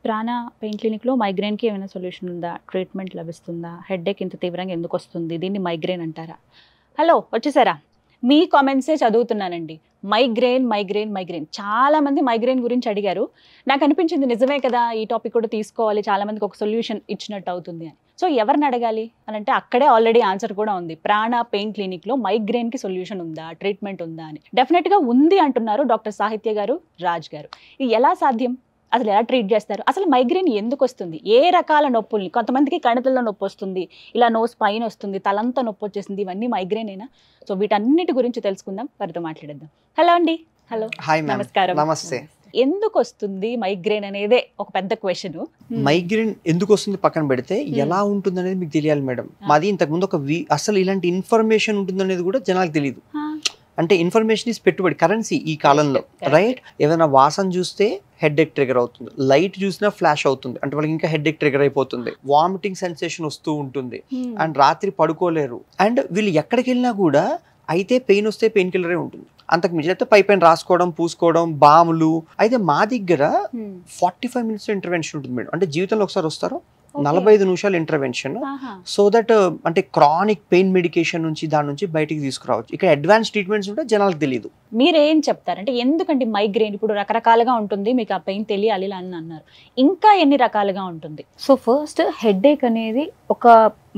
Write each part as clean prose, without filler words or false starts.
ప్రాణ పెయిన్ క్లినిక్లో మైగ్రేన్కి ఏమైనా సొల్యూషన్ ఉందా? ట్రీట్మెంట్ లభిస్తుందా? హెడ్ఏక్ ఇంత తీవ్రంగా ఎందుకు వస్తుంది? దీన్ని మైగ్రేన్ అంటారా? హలో, వచ్చేసారా? మీ కామెంట్సే చదువుతున్నానండి. మైగ్రేన్ మైగ్రేన్ మైగ్రేన్ చాలామంది మైగ్రేన్ గురించి అడిగారు. నాకు అనిపించింది నిజమే కదా, ఈ టాపిక్ కూడా తీసుకోవాలి, చాలామందికి ఒక సొల్యూషన్ ఇచ్చినట్టు అవుతుంది అని. సో ఎవరిని అడగాలి అని అంటే అక్కడే ఆల్రెడీ ఆన్సర్ కూడా ఉంది. ప్రాణ పెయిన్ క్లినిక్లో మైగ్రేన్కి సొల్యూషన్ ఉందా, ట్రీట్మెంట్ ఉందా అని. డెఫినెట్గా ఉంది అంటున్నారు డాక్టర్ సాహిత్య గారు, రాజ్ గారు. ఇది ఎలా సాధ్యం? అసలు ఎలా ట్రీట్ చేస్తారు? అసలు మైగ్రేన్ ఎందుకు వస్తుంది? ఏ రకాల నొప్పుల్ని? కొంతమందికి కణతల్లో నొప్పి వస్తుంది, ఇలా నోస్ పైన వస్తుంది, తలంతా నొప్పి వచ్చేసింది, ఇవన్నీ మైగ్రేనేనా? సో వీటన్నిటి గురించి తెలుసుకుందాం, వారితో మాట్లాడేద్దాం. హలో అండి. Hello, hi ma'am. నమస్కారం. నమస్తే. ఎందుకు వస్తుంది మైగ్రేన్ అనేదే ఒక పెద్ద క్వశ్చన్. మైగ్రేన్ ఎందుకు వస్తుంది పక్కన పెడితే ఎలా ఉంటుంది అనేది మీకు తెలియాలి మేడం. మాది ఇంతకుముందు అసలు ఇలాంటి ఇన్ఫర్మేషన్ ఉంటుందనేది కూడా జనాలకు తెలియదు. అంటే ఇన్ఫర్మేషన్ ఇస్ పెట్టుబడి, కరెన్సీ ఈ కాలంలో, రైట్? ఏదైనా వాసన చూస్తే హెడ్ ఎక్ ట్రిగర్ అవుతుంది, లైట్ చూసినా ఫ్లాష్ అవుతుంది, అంటే వాళ్ళకి ఇంకా హెడ్ ఎక్ ట్రిగర్ అయిపోతుంది, వామిటింగ్ సెన్సేషన్ వస్తూ ఉంటుంది, అండ్ రాత్రి పడుకోలేరు, అండ్ వీళ్ళు ఎక్కడికి వెళ్ళినా కూడా అయితే పెయిన్ వస్తే పెయిన్ కిల్లరే ఉంటుంది, అంతకు మించి అయితే పైన రాసుకోవడం, పూసుకోవడం, బాములు. అయితే మా దగ్గర 45 minutes ఇంటర్వెన్షన్ ఉంటుంది మేడం. అంటే జీవితంలో ఒకసారి వస్తారు, 45 నిమిషాలు ఇంటర్వెన్షన్, సో దట్ అంటే క్రానిక్ పెయిన్ మెడికేషన్ నుంచి దాని నుంచి బయటికి తీసుకురావచ్చు. ఇక్కడ అడ్వాన్స్ ట్రీట్మెంట్స్ ఉంటే జనాలకు తెలియదు. మీరేం చెప్తారంటే ఎందుకంటే మైగ్రేన్ ఇప్పుడు రకరకాలుగా ఉంటుంది, మీకు ఆ పెయిన్ తెలియాలి అని అన్నారు, ఇంకా ఎన్ని రకాలుగా ఉంటుంది? సో ఫస్ట్ హెడ్ఏక్ అనేది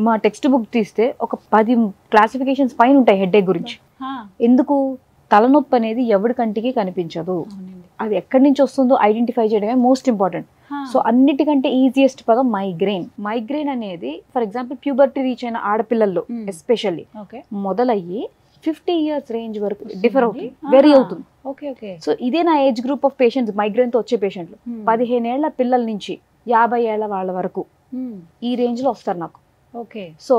మా టెక్స్ట్ బుక్ తీస్తే ఒక 10 క్లాసిఫికేషన్స్ పైన ఉంటాయి హెడ్ఏక్ గురించి. ఎందుకు? తలనొప్పి అనేది ఎవరి కంటికి కనిపించదు, అది ఎక్కడి నుంచి వస్తుందో ఐడెంటిఫై చేయడమే మోస్ట్ ఇంపార్టెంట్. సో అన్నిటికంటే ఈజియెస్ట్ పదం మైగ్రేన్. మైగ్రేన్ అనేది ఫర్ ఎగ్జాంపుల్ ప్యూబర్టీ రీచ్ అయిన ఆడపిల్లల్లో ఎస్పెషల్లీ మొదలయ్యి 50 years రేంజ్ వరకు డిఫర్ అవుతుంది, వెరీ అవుతుంది. సో ఇదే నా age group of patients, migraine తో వచ్చే పేషెంట్లు 15 ఏళ్ల పిల్లల నుంచి 50 ఏళ్ల వాళ్ళ వరకు ఈ రేంజ్ లో వస్తారు నాకు. సో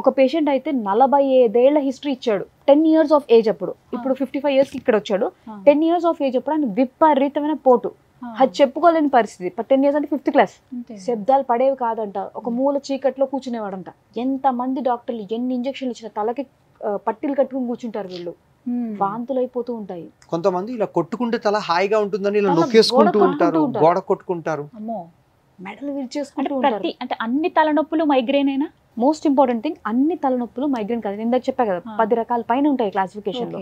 ఒక పేషెంట్ అయితే 45 ఏళ్ల హిస్టరీ ఇచ్చాడు, 10 years ఆఫ్ ఏజ్ అప్పుడు. ఇప్పుడు 55 years కి ఇక్కడ వచ్చాడు, 10 years ఆఫ్ ఏజ్ అప్పుడు ఆయన విపరీతమైన పోటు, అది చెప్పుకోలేని పరిస్థితి. 10 years అంటే 5th class, శబ్దాలు పడేవి కాదంట, ఒక మూల చీకట్లో కూర్చునేవాడంట. ఎంత మంది డాక్టర్లు ఎన్ని ఇంజక్షన్లు ఇచ్చిన తలకి పట్టీలు కట్టుకుని కూర్చుంటారు వీళ్ళు, వాంతులు అయిపోతూ ఉంటాయి. కొంతమంది ఇలా కొట్టుకుంటే తల హాయిగా ఉంటుందని ఇలా నొక్కేసుకుంటూ ఉంటారు, గోడ కొట్టుకుంటారు, మెడలు విరిచేసుకుంటూ ఉంటారు. అంటే అన్ని తలనొప్పులు మైగ్రేనేనా? మోస్ట్ ఇంపార్టెంట్ థింగ్, అన్ని తలనొప్పులు మైగ్రేన్ కాదు. ఇందాక చెప్పా కదా 10 రకాల పైన ఉంటాయి క్లాసిఫికేషన్ లో.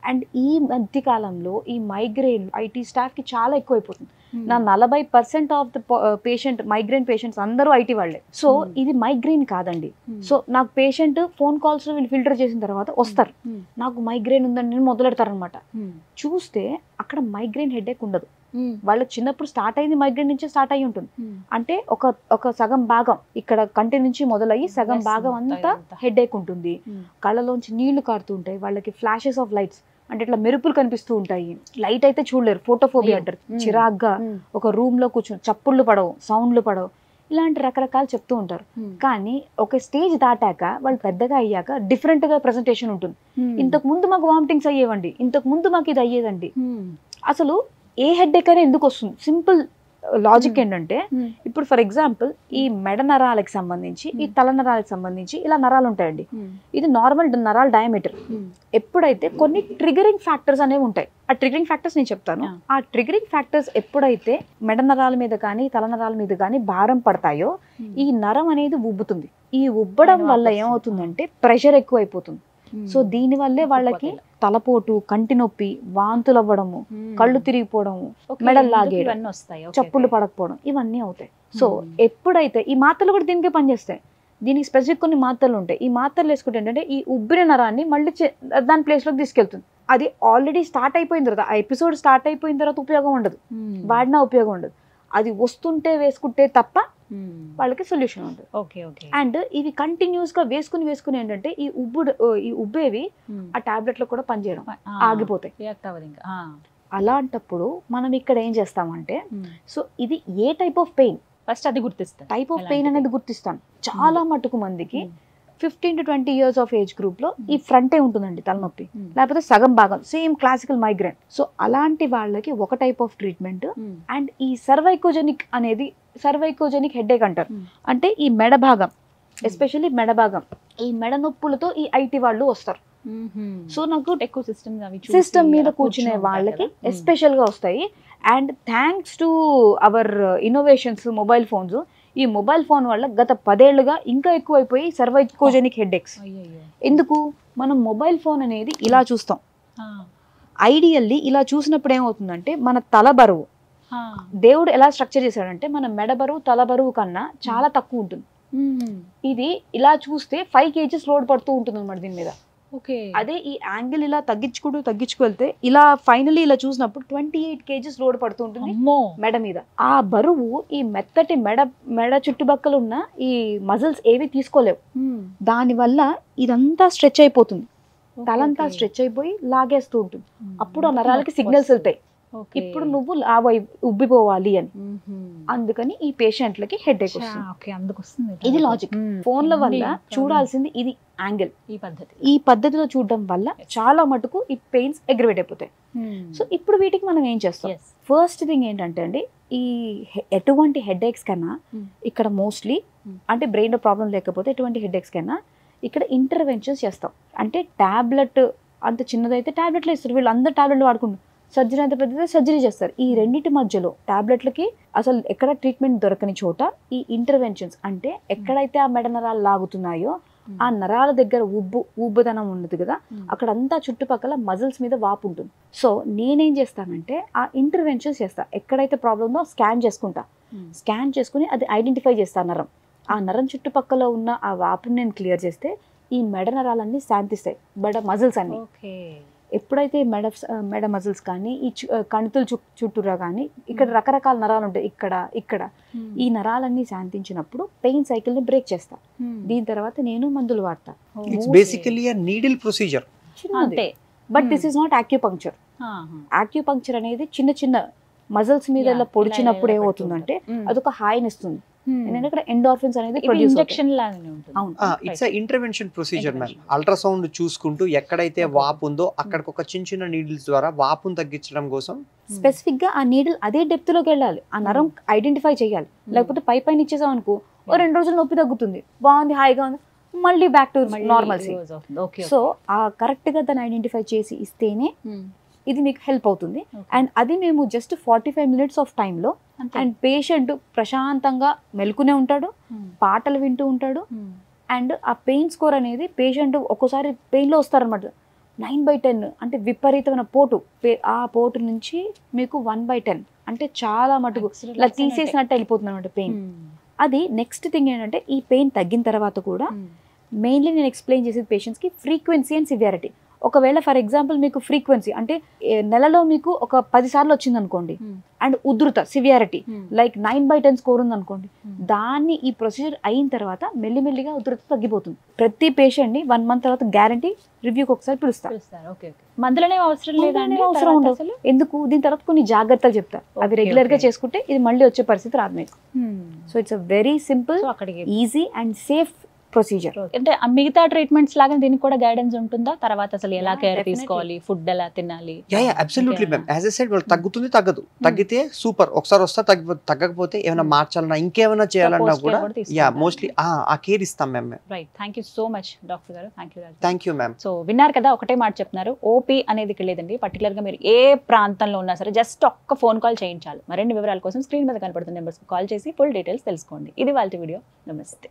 అండ్ ఈ మధ్య కాలంలో ఈ మైగ్రేన్ ఐటీ స్టాఫ్ కి చాలా ఎక్కువైపోతుంది. నా 40% of the patient migraine patients అందరూ ఐటీ వాళ్ళే. సో ఇది మైగ్రేన్ కాదండి. సో నాకు పేషెంట్ ఫోన్ కాల్స్ లో వీళ్ళు ఫిల్టర్ చేసిన తర్వాత వస్తారు, నాకు మైగ్రేన్ ఉందని నేను మొదలెడతారు అనమాట. చూస్తే అక్కడ మైగ్రేన్ హెడేక్ ఉండదు, వాళ్ళకి చిన్నప్పుడు స్టార్ట్ అయింది మైగ్రేన్ నుంచి స్టార్ట్ అయ్యి ఉంటుంది. అంటే ఒక సగం భాగం ఇక్కడ కంటి నుంచి మొదలయ్యి సగం భాగం అంతా హెడేక్ ఉంటుంది. కళ్ళలోంచి నీళ్లు కారుతూ ఉంటాయి, వాళ్ళకి ఫ్లాషెస్ ఆఫ్ లైట్స్, అంటే ఇట్లా మెరుపులు కనిపిస్తూ ఉంటాయి. లైట్ అయితే చూడలేరు, ఫోటోఫోబియా అంటారు. చిరాగ్గా ఒక రూమ్ లో కూర్చొని చప్పుళ్ళు పడవు, సౌండ్లు పడవు, ఇలాంటి రకరకాలు చెప్తూ ఉంటారు. కానీ ఒక స్టేజ్ దాటాక వాళ్ళు పెద్దగా అయ్యాక డిఫరెంట్ గా ప్రెజెంటేషన్ ఉంటుంది. ఇంతకు ముందు మాకు వామిటింగ్స్ అయ్యేవండి, ఇంతకు ముందు మాకు ఇది అయ్యేదండి. అసలు ఏ హెడ్ఏక్ అయినా ఎందుకు వస్తుంది? సింపుల్ లాజిక్ ఏంటంటే, ఇప్పుడు ఫర్ ఎగ్జాంపుల్ ఈ మెడ నరాలకు సంబంధించి, ఈ తల నరాలకు సంబంధించి ఇలా నరాలు ఉంటాయండి. ఇది నార్మల్ నరాల డయామీటర్. ఎప్పుడైతే కొన్ని ట్రిగరింగ్ ఫ్యాక్టర్స్ అనేవి ఉంటాయి, ఆ ట్రిగరింగ్ ఫ్యాక్టర్స్ నేను చెప్తాను. ఆ ట్రిగరింగ్ ఫ్యాక్టర్స్ ఎప్పుడైతే మెడ నరాల మీద కానీ తల నరాల మీద కానీ భారం పడతాయో ఈ నరం అనేది ఉబ్బుతుంది. ఈ ఉబ్బడం వల్ల ఏమవుతుందంటే ప్రెషర్ ఎక్కువ అయిపోతుంది. సో దీని వల్లే వాళ్ళకి తలపోటు, కంటి నొప్పి, వాంతులు అవ్వడము, కళ్ళు తిరిగిపోవడము, మెడలు లాగేయడం, చప్పులు పడకపోవడం, ఇవన్నీ అవుతాయి. సో ఎప్పుడైతే ఈ మాత్రలు కూడా దీనికే పనిచేస్తాయి, దీనికి స్పెసిఫిక్ కొన్ని మాత్రలు ఉంటాయి. ఈ మాత్రలు వేసుకుంటే ఏంటంటే ఈ ఉబ్బిన నరాన్ని మళ్ళీ దాని ప్లేస్లోకి తీసుకెళ్తుంది. అది ఆల్రెడీ స్టార్ట్ అయిపోయిన తర్వాత, ఆ ఎపిసోడ్ స్టార్ట్ అయిపోయిన తర్వాత ఉపయోగం ఉండదు, వాడినా ఉపయోగం ఉండదు. అది వస్తుంటే వేసుకుంటే తప్ప వాళ్ళకి సొల్యూషన్ ఉంటుంది. అండ్ ఇవి కంటిన్యూస్ గా వేసుకుని ఏంటంటే ఈ ఉబ్బేవి ఆ టాబ్లెట్ లో కూడా పనిచేయడం ఆగిపోతాయి. అలాంటప్పుడు మనం ఇక్కడ ఏం చేస్తామంటే, సో ఇది ఏ టైప్ ఆఫ్ పెయిన్ ఫస్ట్ అది గుర్తిస్తాం, టైప్ ఆఫ్ పెయిన్ అనేది గుర్తిస్తాను. చాలా మటుకు మందికి 15 to 20 years of age group లో ఈ ఫ్రంటే ఉంటుందండి తలనొప్పి, లేకపోతే సగం భాగం, సేమ్ క్లాసికల్ మైగ్రేన్. సో అలాంటి వాళ్ళకి ఒక టైప్ ఆఫ్ ట్రీట్మెంట్. అండ్ ఈ సర్వైకోజెనిక్ అనేది సర్వైకోజెనిక్ హెడేక్ అంటారు. అంటే ఈ మెడ భాగం, ఎస్పెషల్లీ మెడ భాగం, ఈ మెడ నొప్పులతో ఈ ఐటీ వాళ్ళు వస్తారు. సో నాకు ఎక్కువ సిస్టమ్ మీద కూర్చునే వాళ్ళకి ఎస్పెషల్ గా వస్తాయి. And thanks to our innovations mobile phones, ఈ మొబైల్ ఫోన్ వల్ల గత 10 ఏళ్లుగా ఇంకా ఎక్కువైపోయి సర్వైకోజెనిక్ హెడేక్స్. ఎందుకు? మనం మొబైల్ ఫోన్ అనేది ఇలా చూస్తాం. ఐడియల్లీ ఇలా చూసినప్పుడు ఏమవుతుందంటే మన తల బరువు, దేవుడు ఎలా స్ట్రక్చర్ చేశాడంటే మన మెడ బరువు తల బరువు కన్నా చాలా తక్కువ ఉంటుంది. ఇది ఇలా చూస్తే 5 kgs లోడ్ పడుతూ ఉంటుంది అన్నమాట దీని మీద. అదే ఈ యాంగిల్ ఇలా తగ్గించుకు వెళ్తే ఇలా ఫైనలీ ఇలా చూసినప్పుడు 28 kgs లోడ్ పడుతూ ఉంటుంది మెడ మీద. ఆ బరువు ఈ మెత్తటి మెడ చుట్టుపక్కల ఉన్న ఈ మజిల్స్ ఏవి తీసుకోలేవు. దానివల్ల ఇదంతా స్ట్రెచ్ అయిపోతుంది, తలంతా స్ట్రెచ్ అయిపోయి లాగేస్తూ ఉంటుంది. అప్పుడు ఆ నరాలకి సిగ్నల్స్ వెళ్తాయి, ఇప్పుడు నువ్వు ఉబ్బిపోవాలి అని. అందుకని ఈ పేషెంట్లకి హెడేక్ వస్తుంది. ఇది లాజిక్. ఫోన్ల వల్ల చూడాల్సింది ఇది యాంగిల్. ఈ పద్ధతిలో చూడడం వల్ల చాలా మటుకు ఈ పెయిన్స్ అగ్రివేట్ అయిపోతాయి. సో ఇప్పుడు వీటికి మనం ఏం చేస్తాం? ఫస్ట్ థింగ్ ఏంటంటే అండి, ఈ ఎటువంటి హెడేక్స్ కన్నా ఇక్కడ మోస్ట్లీ అంటే బ్రెయిన్ లో ప్రాబ్లం లేకపోతే ఎటువంటి హెడేక్స్ కన్నా ఇక్కడ ఇంటర్వెన్షన్స్ చేస్తాం. అంటే టాబ్లెట్ అంత చిన్నదైతే టాబ్లెట్లు ఇస్తారు, వీళ్ళు అందరు టాబ్లెట్లు వాడుకుంటారు. సర్జరీ అంత పెద్దదే సర్జరీ చేస్తారు. ఈ రెండింటి మధ్యలో టాబ్లెట్లకి అసలు ఎక్కడ ట్రీట్మెంట్ దొరకని చోట ఈ ఇంటర్వెన్షన్స్ అంటే ఎక్కడైతే ఆ మెడ నరాలు లాగుతున్నాయో ఆ నరాల దగ్గర ఉబ్బుదనం ఉండదు కదా, అక్కడంతా చుట్టుపక్కల మజిల్స్ మీద వాపు ఉంటుంది. సో నేనేం చేస్తానంటే ఆ ఇంటర్వెన్షన్స్ చేస్తా. ఎక్కడైతే ప్రాబ్లం ఉందో స్కాన్ చేసుకుంటా. స్కాన్ చేసుకుని అది ఐడెంటిఫై చేస్తాను నరం. ఆ నరం చుట్టుపక్కల ఉన్న ఆ వాపుని నేను క్లియర్ చేస్తే ఈ మెడ నరాలన్నీ శాంతిస్తాయి, మెడ మజిల్స్ అన్ని. ఎప్పుడైతే మెడ మజిల్స్ కానీ ఈ కణుతుల చుట్టూరా కానీ ఇక్కడ రకరకాల నరాలు ఉంటాయి, ఇక్కడ ఈ నరాలన్నీ శాంతించినప్పుడు పెయిన్ సైకిల్ ని బ్రేక్ చేస్తా. దీని తర్వాత నేను మందులు వాడతా. Basically needle procedure, but this is not acupuncture. Acupuncture అనేది చిన్న చిన్న మజిల్స్ మీద ఇలా పొడిచినప్పుడు ఏమవుతుందంటే అదొక హాయినిస్తుంది. ఎందుకంటే ఎండార్ఫిన్స్ అనేది ఇంజెక్షన్ లాగానే ఉంటుంది. It's intervention procedure ma'am. Ultrasound చూసుకుంటూ ఎక్కడైతే వాపు ఉందో అక్కడికి ఒక చిన్న నీడిల్స్ ద్వారా వాపును తగ్గించడం కోసం స్పెసిఫిక్ గా ఆ నీడిల్ అదే డెప్త్ లోకి వెళ్ళాలి, ఆ నరం ఐడెంటిఫై చేయాలి. లేకపోతే పైన ఇచ్చేసాం అనుకో, ఓ 2 రోజులు నొప్పి తగ్గుతుంది, బాగుంది, హాయిగా ఉంది, మళ్ళీ బ్యాక్ టు నార్మల్సీ. సో ఆ కరెక్ట్ గా దాన్ని ఐడెంటిఫై చేసి ఇస్తేనే ఇది మీకు హెల్ప్ అవుతుంది. అండ్ అది మేము జస్ట్ 45 minutes ఆఫ్ టైంలో అండ్ పేషెంట్ ప్రశాంతంగా మెలుకునే ఉంటాడు, పాటలు వింటూ ఉంటాడు. అండ్ ఆ పెయిన్ స్కోర్ అనేది పేషెంట్ ఒక్కోసారి పెయిన్లో వస్తారనమాట 9/10 అంటే విపరీతమైన పోటు, ఆ పోటు నుంచి మీకు 1/10 అంటే చాలా మటుకు ఇలా తీసేసినట్టు వెళ్ళిపోతుంది అనమాట పెయిన్. అది నెక్స్ట్ థింగ్ ఏంటంటే ఈ పెయిన్ తగ్గిన తర్వాత కూడా మెయిన్లీ నేను ఎక్స్ప్లెయిన్ చేసేది పేషెంట్స్కి ఫ్రీక్వెన్సీ అండ్ సివియారిటీ. ఒకవేళ ఫర్ ఎగ్జాంపుల్ మీకు ఫ్రీక్వెన్సీ అంటే నెలలో మీకు ఒక 10 సార్లు వచ్చింది అనుకోండి, అండ్ ఉధృత సివియారిటీ లైక్ 9/10 స్కోర్ ఉంది అనుకోండి, దాన్ని ఈ ప్రొసీజర్ అయిన తర్వాత మెల్లిమెల్లిగా ఉధృత తగ్గిపోతుంది. ప్రతి పేషెంట్ ని 1 month తర్వాత గ్యారంటీ రివ్యూకి ఒకసారి పిలుస్తారు. మందులనే అవసరం లేదండి, అవసరం ఉండదు. ఎందుకు? దీని తర్వాత కొన్ని జాగ్రత్తలు చెప్తారు, అవి రెగ్యులర్ గా చేసుకుంటే ఇది మళ్ళీ వచ్చే పరిస్థితి రాదు మీకు. So it's a very simple, easy and safe procedure. అంటే మిగతా ట్రీట్మెంట్స్ లాగా దీనికి కూడా గైడెన్స్ ఉంటుందా? తర్వాత అసలు ఎలా కేర్ తీసుకోవాలి, ఫుడ్ ఎలా తినాలి? Absolutely ma'am. As a said, వాళ్ళు తగ్గుతుంది తగ్గదు, తగ్గితే సూపర్, ఒకసారి వస్తా, తగ్గకపోతే ఏమైనా మార్చాలన్నా ఇంకేమైనా చేయాలన్నా కూడా మోస్ట్లీ ఆ కేర్ ఇస్తాం ma'am. Right, thank you so much doctor గారు. Thank you ma'am. సో విన్నారు కదా, ఒకటే మాట చెప్తున్నారు, ఓపీ అనేది ఇక్కడ లేదండి. పర్టికులర్ గా మీరు ఏ ప్రాంతంలో ఉన్నా సరే జస్ట్ ఒక్క ఫోన్ కాల్ చేయించాలి. మరిన్ని వివరాల కోసం స్క్రీన్ మీద కనపడుతున్న నెంబర్స్ కాల్ చేసి ఫుల్ డీటెయిల్స్ తెలుసుకోండి. ఇది వాళ్ళ వీడియో. నమస్తే.